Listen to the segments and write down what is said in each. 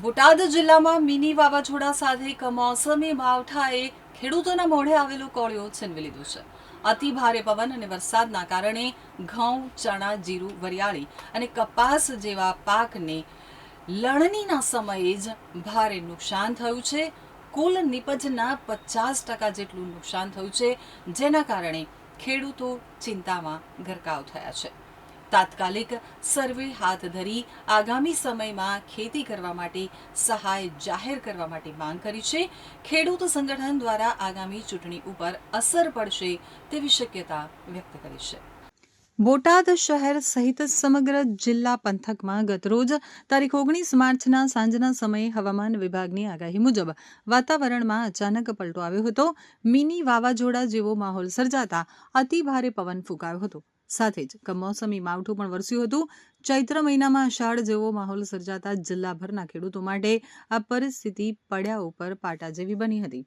બોટાદ જિલ્લામાં મિની વાવાઝોડા સાથે કમોસમી માવઠાએ ખેડૂતોના મોઢે આવેલું કોળિયો છીનવી લીધું છે. અતિ ભારે પવન અને વરસાદના કારણે ઘઉં, ચણા, જીરું, વરિયાળી અને કપાસ જેવા પાકને લણણીના સમયે જ ભારે નુકસાન થયું છે. કુલ નિપજના 50% જેટલું નુકસાન થયું છે, જેના કારણે ખેડૂતો ચિંતામાં ગરકાવ થયા છે. તાત્કાલિક સર્વે હાથ ધરી આગામી સમયમાં ખેતી કરવા માટે સહાય જાહેર કરવા માટે માંગ કરી છે. ખેડૂત સંગઠન દ્વારા આગામી ચૂંટણી ઉપર અસર પડશે તેવી શક્યતા વ્યક્ત કરી છે. બોટાદ શહેર સહિત સમગ્ર જિલ્લા પંથકમાં ગતરોજ તારીખ 19 માર્ચના સાંજના સમયે હવામાન વિભાગની આગાહી મુજબ વાતાવરણમાં અચાનક પલટો આવ્યો હતો. મિની વાવાઝોડા જેવો માહોલ સર્જાતા અતિ ભારે પવન ફૂંકાયો હતો. સાથે જ કમોસમી માવઠું પણ વરસ્યું હતું. ચૈત્ર મહિનામાં અષાઢ જેવો માહોલ સર્જાતા જિલ્લાભરના ખેડૂતો માટે આ પરિસ્થિતિ પડ્યા ઉપર પાટા જેવી બની હતી.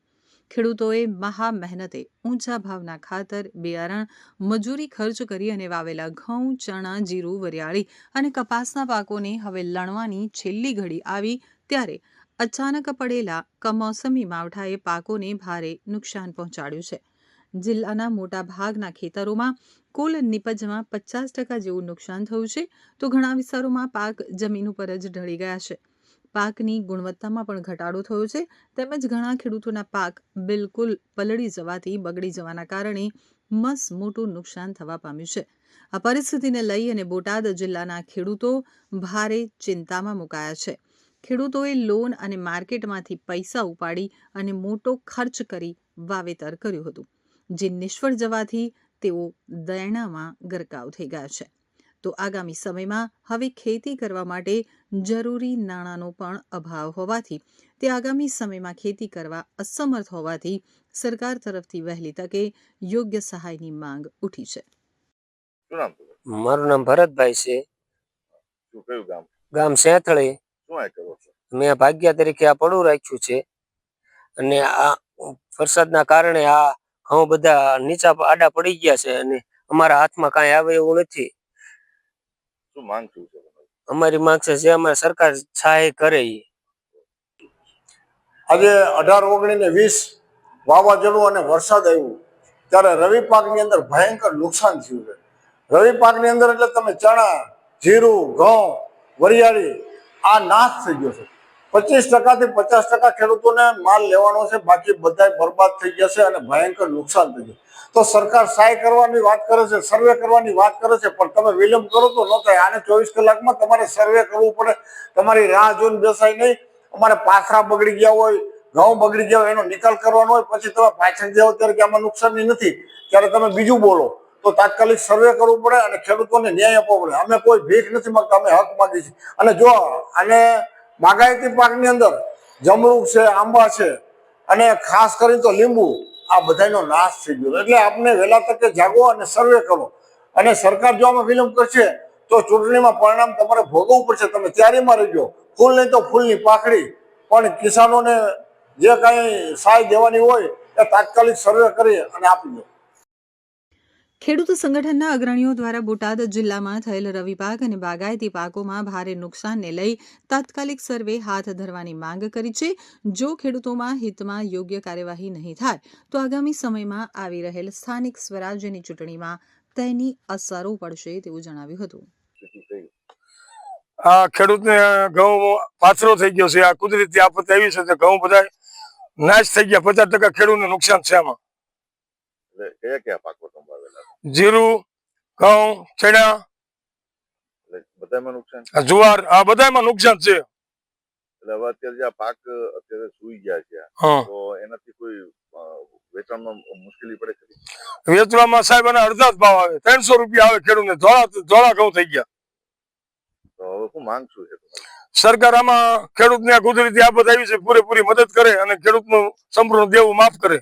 ખેડૂતોએ મહા મહેનતે ઊંચા ભાવના ખાતર, બિયારણ, મજૂરી ખર્ચ કરી અને વાવેલા ઘઉં, ચણા, જીરું, વરિયાળી અને કપાસના પાકોને હવે લણવાની છેલ્લી ઘડી આવી ત્યારે અચાનક પડેલા કમોસમી માવઠાએ પાકોને ભારે નુકસાન પહોંચાડ્યું છે. જિલ્લાના મોટા ભાગના ખેતરોમાં કુલ નિપજમાં 50% જેવું નુકસાન થયું છે, તો ઘણા વિસ્તારોમાં પાક જમીન ઉપર જ ઢળી ગયા છે. પાકની ગુણવત્તામાં પણ ઘટાડો થયો છે, તેમજ ઘણા ખેડૂતોના પાક બિલકુલ પલળી જવાથી બગડી જવાના કારણે મોટું નુકસાન થવા પામ્યું છે. આ પરિસ્થિતિને લઈ અને બોટાદ જિલ્લાના ખેડૂતો ભારે ચિંતામાં મુકાયા છે. ખેડૂતોએ લોન અને માર્કેટમાંથી પૈસા ઉપાડી અને મોટો ખર્ચ કરી વાવેતર કર્યું હતું, જે નિષ્ફળ જવાથી તેઓ દયણામાં ગરકાવ થઈ ગયા છે. તો આગામી સમયમાં હવે ખેતી કરવા માટે જરૂરી નાણાંનો પણ અભાવ હોવાથી તે આગામી સમયમાં ખેતી કરવા અસમર્થ હોવાથી સરકાર તરફથી વહેલી તકે યોગ્ય સહાયની માંગ ઉઠી છે. મારું નામ ભરતભાઈ છે. ગામ સેથળી. મેં ભાગ્યા તરીકે આ પડું રાખ્યું છે અને આ વરસાદના કારણે આ ઘઉં બધા નીચા આડા પડી ગયા છે અને અમારા હાથમાં કાંઈ આવે એવું નથી. અમારી માંગ છે જે અમારે સરકાર સહાય કરે. આજે 18, 19 ને 20 વાવાઝોડું અને વરસાદ આવ્યું ત્યારે રવિ પાકની અંદર ભયંકર નુકસાન થયું છે. રવિ પાકની અંદર એટલે તમે ચણા, જીરું, ઘઉં, વરિયાળી આ નાશ થઈ ગયો છે. 25% થી 50% ખેડૂતોને માલ લેવાનો છે, બાકી બધા બરબાદ થઈ ગયા છે અને ભયંકર નુકસાન થઈ ગયું. તો સરકાર સહાય કરવાની વાત કરે છે, સર્વે કરવાની વાત કરે છે, પણ તમે વિલંબ કરો તો ન થાય. આને 24 કલાકમાં તમારે સર્વે કરવું પડે. તમારી રાહ જોઈને બેસાય નહીં. અમારે પાથરા બગડી ગયા હોય, ઘઉં બગડી ગયા હોય, એનો નિકાલ કરવાનો હોય, પછી તમે પાછળ જાઓ ત્યારે કે આમાં નુકસાની નથી, ત્યારે તમે બીજું બોલો. તો તાત્કાલિક સર્વે કરવું પડે અને ખેડૂતોને ન્યાય આપવો પડે. અમે કોઈ ભીખ નથી માંગતા, અમે હક માંગીએ છીએ. અને જો આને બાગાયતી પાકની અંદર જમરૂખ છે, આંબા છે અને ખાસ કરીને તો લીંબુ, આ બધાનો નાશ થઈ ગયો. એટલે આપને વહેલા તકે જાગો અને સર્વે કરો. અને સરકાર જો આમાં વિલંબ કરશે તો ચૂંટણીમાં પરિણામ તમારે ભોગવવું પડશે. તમે તૈયારીમાં રહેજો. ફૂલ નહીં તો ફૂલની પાખડી. પણ કિસાનોને જે કાંઈ સહાય દેવાની હોય એ તાત્કાલિક સર્વે કરી અને આપી દો. ખેડૂત સંગઠનના અગ્રણીઓ દ્વારા બોટાદ જિલ્લામાં થયેલ રવિ પાક અને બાગાયતી પાકોમાં ભારે નુકસાનને લઈ તાત્કાલિક સર્વે હાથ ધરવાની માંગ કરી છે. જો ખેડૂતોમાં હિતમાં યોગ્ય કાર્યવાહી નહીં થાય તો આગામી સમયમાં આવી રહેલ સ્થાનિક સ્વરાજ્યની ચૂંટણીમાં તેની અસરો પડશે તેવું જણાવ્યું હતું. આ ખેડૂતને ઘઉં પાથરો થઈ ગયો છે. આ કુદરતી આફત આવી છે તો ઘઉં બધા નાશ થઈ ગયા. 50% ખેડૂતને નુકસાન છે. આમાં કયા પાકો સંભાળેલા? જીરું, ઘઉં, ચણા, બધામાં નુકસાન, જુવાર, આ બધામાં નુકસાન છે. એટલે હવે અત્યારે જે પાક અત્યારે સુઈ ગયા છે તો એનાથી કોઈ વેચાણમાં મુશ્કેલી પડે છે? વેચવામાં સાહેબ એના અડધા જ ભાવ આવે, 300 રૂપિયા આવે ખેડૂતને. ધોળા ઘઉં થઈ ગયા. તો હવે શું માંગ શું છે? સરકાર આમાં ખેડૂતને કુદરતી આફત આવી છે પૂરેપૂરી મદદ કરે અને ખેડૂતનું સંપૂર્ણ દેવું માફ કરે.